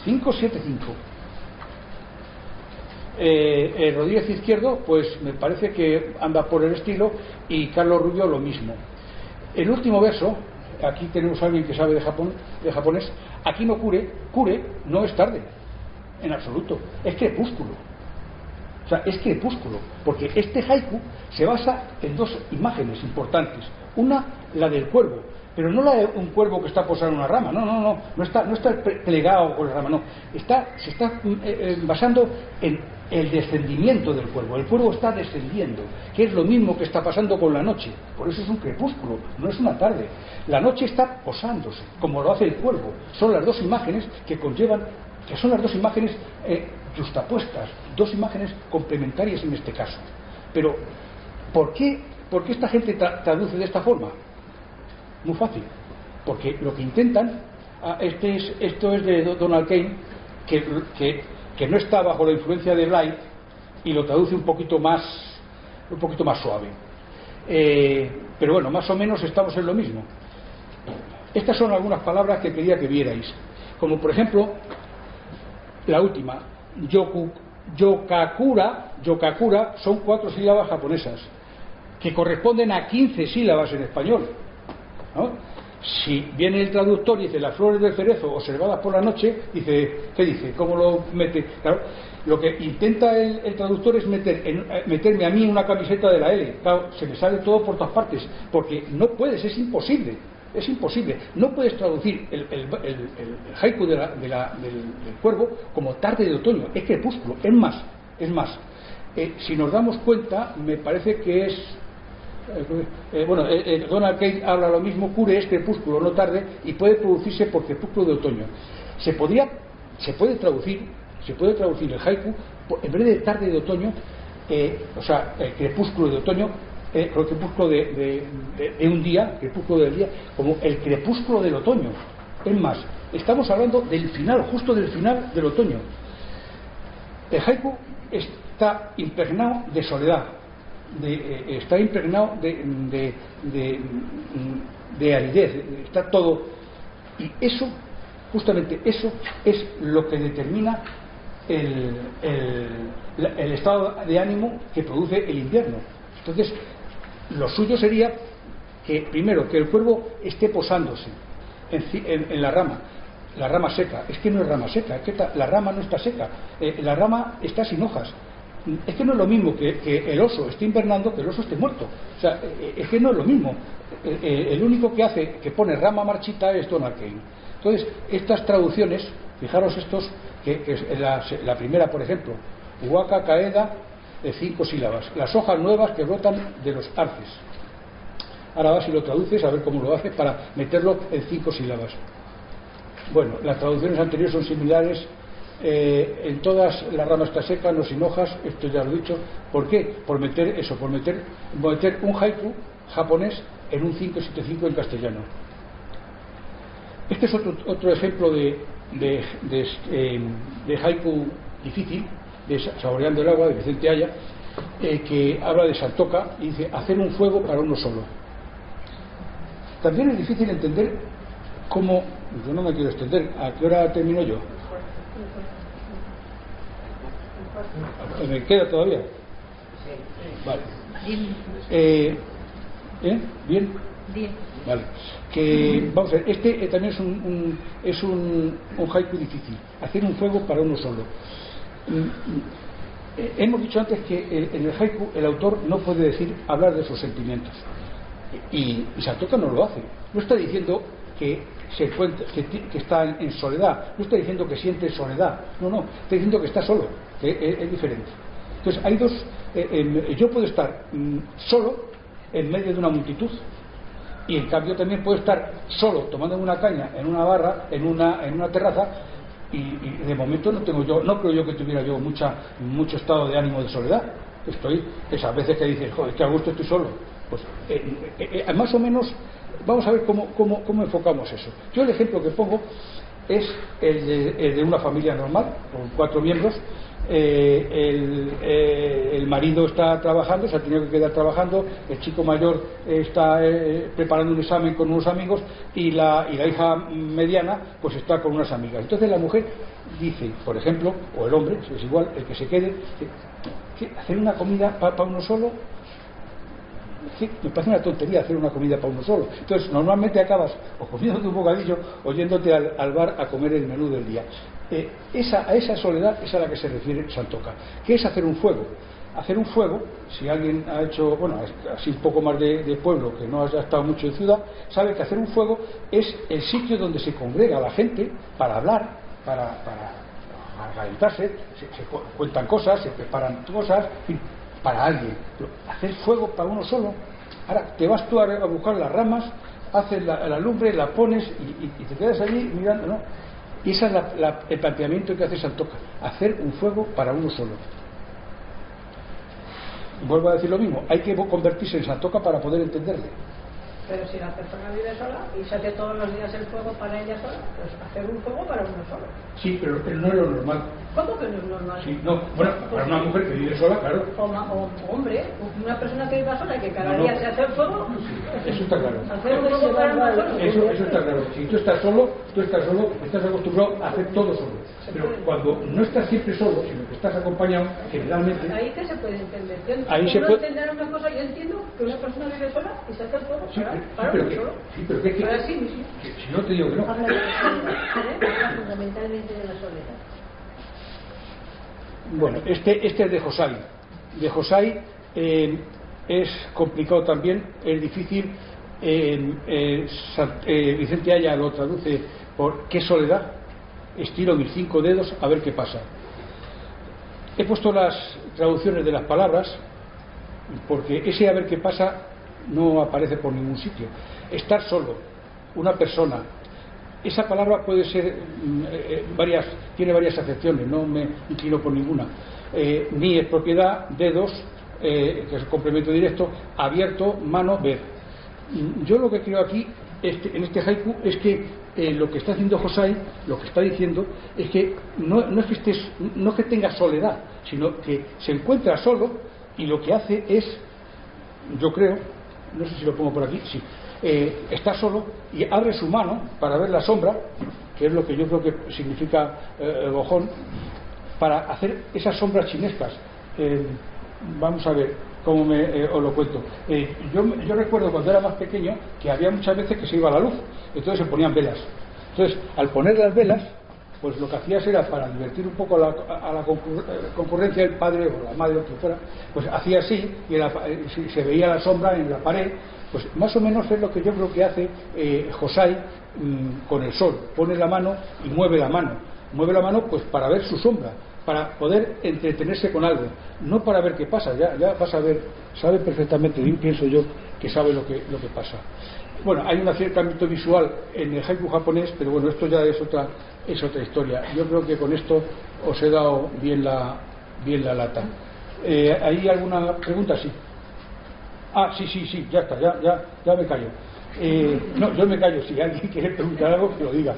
5-7-5. Rodríguez Izquierdo, pues me parece que anda por el estilo, y Carlos Rubio lo mismo. El último verso, aquí tenemos a alguien que sabe de japonés. Aquí no Kure no es tarde, en absoluto, es crepúsculo. O sea, es crepúsculo, porque este haiku se basa en dos imágenes importantes. Una, la del cuervo, pero no la de un cuervo que está posado en una rama, no está plegado con la rama, no. Se está basando en el descendimiento del cuervo. El cuervo está descendiendo, que es lo mismo que está pasando con la noche. Por eso es un crepúsculo, no es una tarde. La noche está posándose, como lo hace el cuervo. Son las dos imágenes que conllevan, que son las dos imágenes justapuestas, dos imágenes complementarias en este caso. Pero, ¿por qué esta gente traduce de esta forma? Muy fácil, porque lo que intentan, esto es de Donald Kane, que no está bajo la influencia de Blight, y lo traduce un poquito más suave. Pero bueno, más o menos estamos en lo mismo. Estas son algunas palabras que quería que vierais, como por ejemplo la última, yokakura son 4 sílabas japonesas que corresponden a 15 sílabas en español, ¿no? Si viene el traductor y dice las flores del cerezo observadas por la noche, dice, ¿qué dice? ¿Cómo lo mete? Claro, lo que intenta el traductor es meterme a mí en una camiseta de la L. Claro, se me sale todo por todas partes, porque no puedes, es imposible. No puedes traducir el haiku del cuervo como tarde de otoño, es crepúsculo. Es más, si nos damos cuenta, me parece que es Donald Kane habla lo mismo, Kure es crepúsculo, no tarde, y puede producirse por crepúsculo de otoño. Se puede traducir el haiku en vez de tarde de otoño, o sea, el crepúsculo de otoño, el crepúsculo de un día, crepúsculo del día, como el crepúsculo del otoño. Es más, estamos hablando del final, justo del final del otoño. El haiku está impregnado de soledad, está impregnado de aridez, está todo, y eso, justamente eso es lo que determina el estado de ánimo que produce el invierno. Entonces, lo suyo sería que primero que el cuervo esté posándose en la rama seca. Es que no es rama seca, es que la rama no está seca, la rama está sin hojas. Es que no es lo mismo que el oso esté invernando que el oso esté muerto. O sea, es que no es lo mismo. El único que pone rama marchita es Donald Kane. Entonces, estas traducciones, fijaros estos, que la primera, por ejemplo, Uwaka Kaeda, de 5 sílabas, las hojas nuevas que brotan de los arces. Ahora vas y lo traduces, a ver cómo lo haces para meterlo en 5 sílabas. Bueno, las traducciones anteriores son similares. En todas la rama está seca, no sin hojas, esto ya lo he dicho. ¿Por qué? Por meter un haiku japonés en un 575 en castellano. Este es otro ejemplo de haiku difícil, de Saboreando el agua, de Vicente Aya, que habla de Santoka y dice: hacer un fuego para uno solo. También es difícil entender cómo. Yo no me quiero extender. ¿A qué hora termino yo? ¿Me queda todavía? Vale. ¿Bien? Vale. Vamos a ver, este también es un haiku difícil. Hacer un fuego para uno solo. Hemos dicho antes que en el haiku el autor no puede hablar de sus sentimientos. Y Santoka no lo hace. No está diciendo que está en soledad, no está diciendo que siente soledad, no, está diciendo que está solo, que es diferente. Entonces hay dos, yo puedo estar solo en medio de una multitud, y en cambio también puedo estar solo tomando una caña en una barra, en una terraza, y de momento no creo yo que tuviera yo mucho estado de ánimo de soledad. Estoy esas veces que dices, joder, que a gusto estoy solo. Pues más o menos vamos a ver cómo enfocamos eso. Yo el ejemplo que pongo es el de una familia normal con 4 miembros. El marido está trabajando, se ha tenido que quedar trabajando, el chico mayor está preparando un examen con unos amigos, y la hija mediana pues está con unas amigas. Entonces la mujer dice, por ejemplo, o el hombre, es igual, el que se quede, hacer una comida para uno solo. Sí, me parece una tontería hacer una comida para uno solo. Entonces normalmente acabas o comiéndote un bocadillo o yéndote al bar a comer el menú del día. A esa soledad es a la que se refiere Santoka. ¿Qué es hacer un fuego? Hacer un fuego, si alguien ha hecho, bueno, así un poco más de pueblo, que no haya estado mucho en ciudad, sabe que hacer un fuego es el sitio donde se congrega la gente para hablar, para calentarse, se cuentan cosas, se preparan cosas, para alguien. Pero hacer fuego para uno solo. Ahora te vas tú a buscar las ramas, haces la lumbre, la pones y te quedas allí mirando, ¿no? Y ese es el planteamiento que hace Santoka, hacer un fuego para uno solo. Vuelvo a decir lo mismo, hay que convertirse en Santoka para poder entenderle. Pero si la persona vive sola y se hace todos los días el fuego para ella sola, pues hacer un fuego para uno solo. Sí, pero no es lo normal. ¿Cómo que no es normal? Sí, no, bueno, para una mujer que vive sola, claro. O hombre, una persona que vive sola y que cada día se hace el fuego. Eso está claro. Hacer un fuego para uno solo. Eso está claro. Si tú estás solo, estás acostumbrado a hacer todo solo. Pero cuando no estás siempre solo, sino que estás acompañado, generalmente. Ahí que se puede entender. Ahí se puede entender una cosa. Yo entiendo que una persona vive sola y se hace el fuego para pero uno solo. Sí, pero que para sí mismo. Si no te digo que no. Habla de la soledad, habla fundamentalmente de la soledad. Bueno, este es de Josai. De Josai es complicado también, es difícil. Vicente Aya lo traduce por ¿qué soledad? Estiro mis 5 dedos a ver qué pasa. He puesto las traducciones de las palabras porque ese a ver qué pasa no aparece por ningún sitio. Estar solo, una persona, esa palabra puede ser tiene varias acepciones, no me inclino por ninguna. Ni es propiedad, dedos, que es el complemento directo, abierto, mano, ver. Yo lo que creo aquí en este haiku es que lo que está haciendo Josai, lo que está diciendo es que no es que tenga soledad, sino que se encuentra solo y lo que hace es, yo creo, no sé si lo pongo por aquí, sí, está solo y abre su mano para ver la sombra, que es lo que yo creo que significa Gojón, para hacer esas sombras chinescas. Vamos a ver cómo os lo cuento. Yo recuerdo cuando era más pequeño que había muchas veces que se iba la luz, entonces se ponían velas. Entonces, al poner las velas, pues lo que hacías era, para divertir un poco a la concurrencia del padre o la madre o quien fuera, pues hacía así y se veía la sombra en la pared. Pues más o menos es lo que yo creo que hace Josai con el sol. Pone la mano y mueve la mano pues para ver su sombra, para poder entretenerse con algo, no para ver qué pasa. Ya vas a ver, sabe perfectamente bien, pienso yo, que sabe lo que pasa. Bueno, hay un acercamiento visual en el haiku japonés, pero bueno, esto ya es otra historia. Yo creo que con esto os he dado bien la lata. ¿Hay alguna pregunta? Sí. Ah, sí, ya está, ya me callo. No, yo me callo. Si alguien quiere preguntar algo, que lo diga.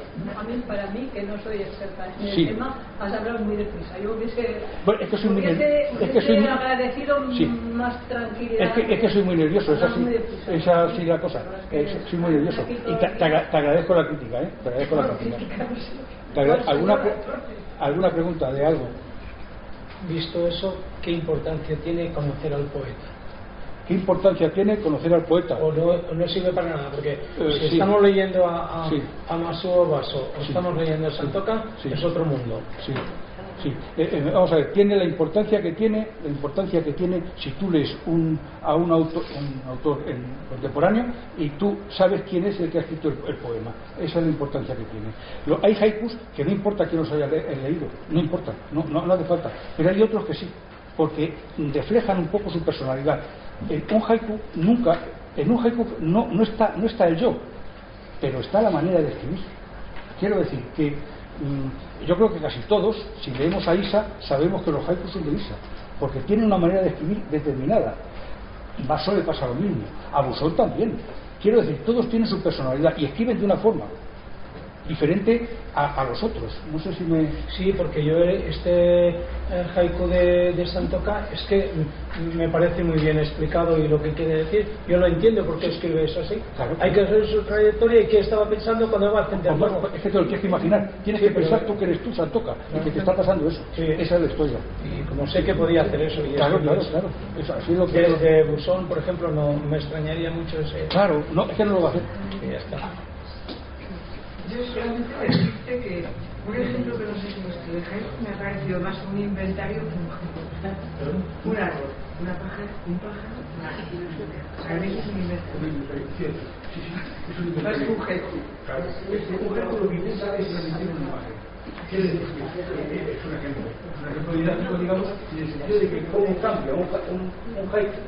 Para mí, que no soy experta en el tema, has hablado muy deprisa. Yo hubiese, bueno, es que soy muy agradecido más tranquilidad. Es que soy muy nervioso, es así la cosa. Soy muy nervioso. Y te agradezco la crítica, ¿eh? Te agradezco la crítica. ¿Alguna pregunta de algo? Visto eso, ¿qué importancia tiene conocer al poeta? ¿Qué importancia tiene conocer al poeta? O no sirve para nada, porque si estamos leyendo a Masuo Baso o estamos leyendo a Santoka, es otro mundo. Sí. Vamos a ver, tiene la importancia que tiene si tú lees a un autor contemporáneo y tú sabes quién es el que ha escrito el poema. Esa es la importancia que tiene. Hay haikus que no importa quién los haya leído, no importa, no hace falta, pero hay otros que sí, porque reflejan un poco su personalidad. En un haiku no está el yo, pero está la manera de escribir. Quiero decir que yo creo que casi todos, si leemos a Isa, sabemos que los haikus son de Isa, porque tienen una manera de escribir determinada. Baso le pasa lo mismo, a Busón también. Quiero decir, todos tienen su personalidad y escriben de una forma diferente a los otros. No sé si me... Sí, porque yo haiku de Santoka es que me parece muy bien explicado y lo que quiere decir. Yo lo entiendo porque escribe eso así. Claro. Hay que hacer su trayectoria y qué estaba pensando cuando va a entender. Es que te lo tienes que imaginar. Tienes que pensar tú que eres tú, Santoka, y que te está pasando eso. Sí. Esa es la historia. Y como sé que podía hacer eso. Y claro. Eso, así lo que desde Busón, por ejemplo, no me extrañaría mucho ese... Claro, no, es que no lo va a hacer. Y ya está. Yo solamente decirte que Un ejemplo que no sé si lo expliqué, me ha parecido más un inventario que un haiku. Un árbol, una pájara, un pájaro, una gallina. Para mí es un inventario. Más que un haiku. Claro, un haiku lo que intenta es transmitir una imagen. Quiere decir que es un ejemplo didáctico, digamos, en el sentido de que cómo cambia un haiku,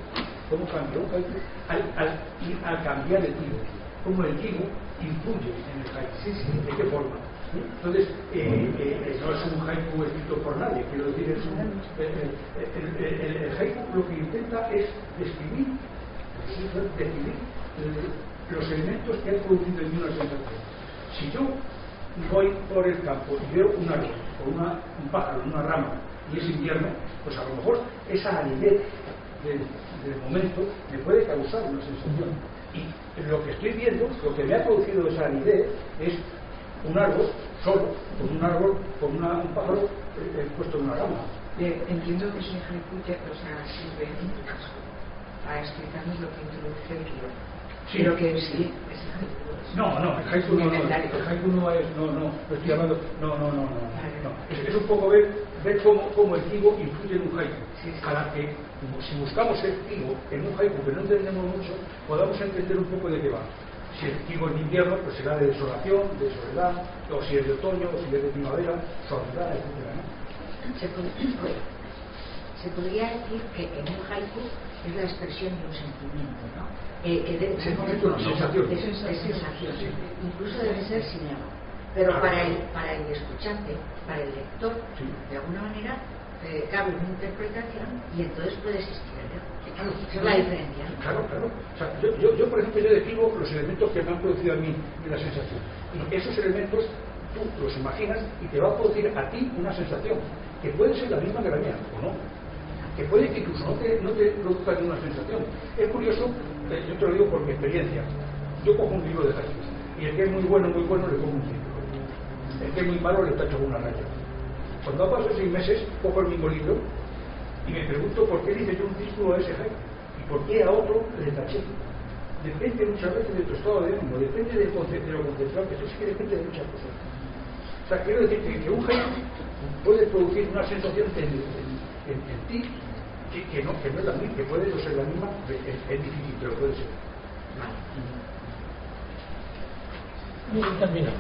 al cambiar el tigo, cómo el tigo influye en el haiku, de qué forma. Entonces, no es un haiku escrito por nadie, quiero decir, el haiku lo que intenta es describir los elementos que han producido en mí una sensación. Si yo voy por el campo y veo un árbol, o un pájaro, una rama, y es invierno, pues a lo mejor esa aridez del momento me puede causar una sensación. Y lo que estoy viendo, lo que me ha producido esa aridez es un árbol solo, con un pájaro puesto en una rama. Entiendo que ese haiku sirve en tu caso para explicarnos lo que introduce el guión. Sí. Pero que sí, es haiku. No, el haiku no es, no, estoy hablando, no. Es un poco ver cómo el tigo influye en un haiku, para que, si buscamos el tigo en un haiku que no entendemos mucho, podamos entender un poco de qué va. Si el tigo es de invierno, pues será de desolación, de soledad, o si es de otoño, o si es de primavera, soledad, etc., ¿no? Se podría decir que en un haiku es la expresión de un sentimiento, ¿no? Una sensación. De sensación. Sí. Incluso debe ser sin ego. Pero para el escuchante, para el lector, sí, de alguna manera cabe una interpretación y entonces puede existir el ego. Claro, esa es la diferencia. Claro. O sea, yo, por ejemplo, yo describo los elementos que me han producido a mí la sensación. Y esos elementos tú los imaginas y te va a producir a ti una sensación que puede ser la misma que la mía, o no. Que puede que incluso no te produzca ninguna sensación. Es curioso, yo te lo digo por mi experiencia. Yo cojo un libro de haikus y el que es muy bueno le pongo un círculo. El que es muy malo le tacho una raya. Cuando ha pasado 6 meses, cojo el mismo libro y me pregunto por qué dice yo un círculo a ese haiku y por qué a otro le taché. Depende muchas veces de tu estado de ánimo, depende de lo concentrado que es que depende de muchas cosas. O sea, quiero decir que un haiku puede producir una sensación en ti que no es la misma, que puede no ser la misma, es difícil, pero puede ser. Muy bien, terminado.